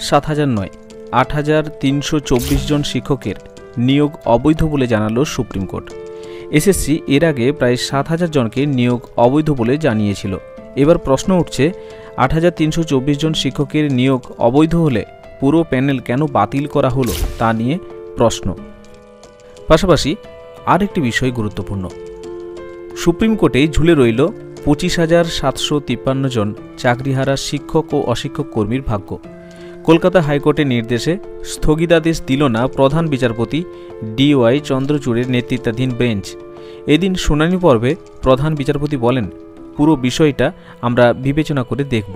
7,000 নয় 8,324 জন শিক্ষকের নিয়োগ অবৈধ বলে জানালো সুপ্রিম কোর্ট। এসএসসি এর আগে প্রায় 7,000 জনকে নিয়োগ অবৈধ বলে জানিয়েছিল। এবার প্রশ্ন উঠছে, 8,324 জন শিক্ষকের নিয়োগ অবৈধ হলে পুরো প্যানেল কেন বাতিল করা হলো তা নিয়ে প্রশ্ন। পাশাপাশি আরেকটি বিষয় গুরুত্বপূর্ণ, সুপ্রিম কোর্টে ঝুলে রইল 25,753 জন চাকরিহারা শিক্ষক ও অশিক্ষক কর্মীর ভাগ্য। কলকাতা হাইকোর্টের নির্দেশে স্থগিতাদেশ দিল না প্রধান বিচারপতি ডিওয়াই চন্দ্রচূড়ের নেতৃত্বাধীন বেঞ্চ। এদিন শুনানি পর্বে প্রধান বিচারপতি বলেন, পুরো বিষয়টা আমরা বিবেচনা করে দেখব।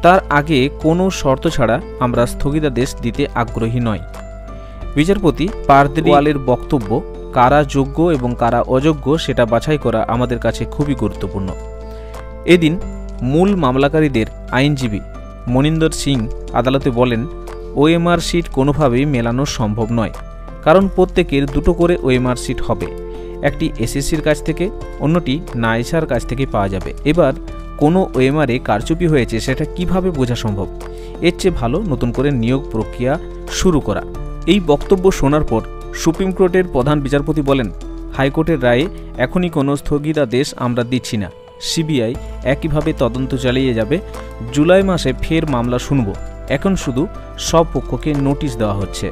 তার আগে কোনো শর্ত ছাড়া আমরা স্থগিতাদেশ দিতে আগ্রহী নয়। বিচারপতি পারদেওয়ালের বক্তব্য, কারা যোগ্য এবং কারা অযোগ্য সেটা বাছাই করা আমাদের কাছে খুবই গুরুত্বপূর্ণ। এদিন মূল মামলাকারীদের আইনজীবী মনিন্দর সিং আদালতে বলেন, ওএমআর শিট কোনোভাবেই মেলানো সম্ভব নয়, কারণ প্রত্যেকের দুটো করে ওএমআর শিট হবে। একটি এসএসসির কাছ থেকে, অন্যটি নাইসার কাছ থেকে পাওয়া যাবে। এবার কোনো ওএমআরে কারচুপি হয়েছে সেটা কিভাবে বোঝা সম্ভব? এর চেয়ে ভালো নতুন করে নিয়োগ প্রক্রিয়া শুরু করা। এই বক্তব্য শোনার পর সুপ্রিম কোর্টের প্রধান বিচারপতি বলেন, হাইকোর্টের রায়ে এখনই কোনো স্থগিতাদেশ আমরা দিচ্ছি না। সিবিআই একইভাবে তদন্ত চালিয়ে যাবে। জুলাই মাসে ফের মামলা শুনব। এখন শুধু সব পক্ষকে নোটিশ দেওয়া হচ্ছে।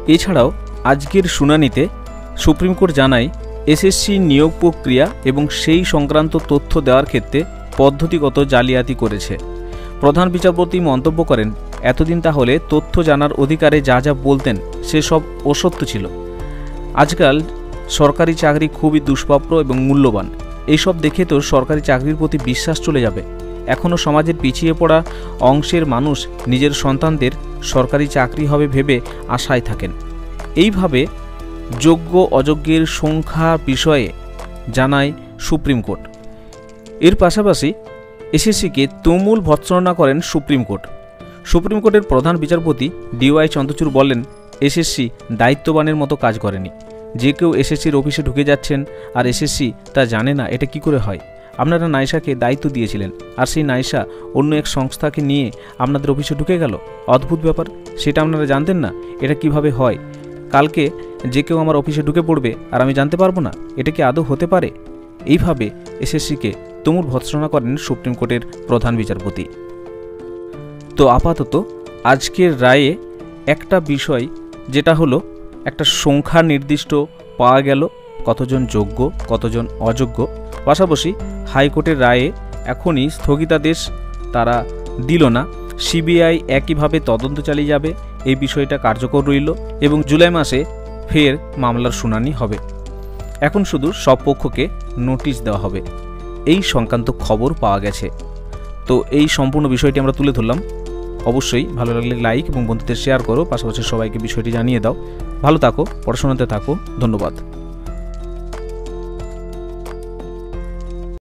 এছাড়াও আজকের শুনানিতে সুপ্রিম কোর্ট জানায়, এসএসসি নিয়োগ প্রক্রিয়া এবং সেই সংক্রান্ত তথ্য দেওয়ার ক্ষেত্রে পদ্ধতিগত জালিয়াতি করেছে। প্রধান বিচারপতি মন্তব্য করেন, এতদিন তাহলে তথ্য জানার অধিকারে যা যা বলতেন সেসব অসত্য ছিল। আজকাল সরকারি চাকরি খুবই দুষ্প্রাপ্য এবং মূল্যবান। এইসব দেখে তো সরকারি চাকরির প্রতি বিশ্বাস চলে যাবে। এখনও সমাজের পিছিয়ে পড়া অংশের মানুষ নিজের সন্তানদের সরকারি চাকরি হবে ভেবে আশায় থাকেন। এইভাবে যোগ্য অযোগ্যের সংখ্যা বিষয়ে জানায় সুপ্রিম কোর্ট। এর পাশাপাশি এসএসসিকে তুমুল ভর্ৎসনা করেন সুপ্রিম কোর্ট। সুপ্রিম কোর্টের প্রধান বিচারপতি ডিওয়াই চন্দ্রচূড় বলেন, এসএসসি দায়িত্ববানের মতো কাজ করেনি। যে কেউ এসএসসির অফিসে ঢুকে যাচ্ছেন আর এসএসসি তা জানে না, এটা কি করে হয়? আপনারা নাইসাকে দায়িত্ব দিয়েছিলেন, আর সেই নাইসা অন্য এক সংস্থাকে নিয়ে আপনাদের অফিসে ঢুকে গেল। অদ্ভুত ব্যাপার, সেটা আপনারা জানতেন না? এটা কিভাবে হয়? কালকে যে কেউ আমার অফিসে ঢুকে পড়বে আর আমি জানতে পারবো না? এটা কি আদৌ হতে পারে? এইভাবে এসএসসিকে তুমুল ভর্ৎসনা করেন সুপ্রিম কোর্টের প্রধান বিচারপতি। তো আপাতত আজকের রায়ে একটা বিষয়, যেটা হলো একটা সংখ্যা নির্দিষ্ট পাওয়া গেল, কতজন যোগ্য কতজন অযোগ্য। পাশাপাশি হাইকোর্টের রায়ে এখনই স্থগিতাদেশ তারা দিল না। সিবিআই একইভাবে তদন্ত চালিয়ে যাবে, এই বিষয়টা কার্যকর রইল এবং জুলাই মাসে ফের মামলার শুনানি হবে। এখন শুধু সব পক্ষকে নোটিশ দেওয়া হবে, এই সংক্রান্ত খবর পাওয়া গেছে। তো এই সম্পূর্ণ বিষয়টি আমরা তুলে ধরলাম। অবশ্যই ভালো লাগলে লাইক এবং বন্ধুদের শেয়ার করো, পাশাপাশি সবাইকে বিষয়টি জানিয়ে দাও। ভালো থাকো, পড়াশোনাতে থাকো। ধন্যবাদ।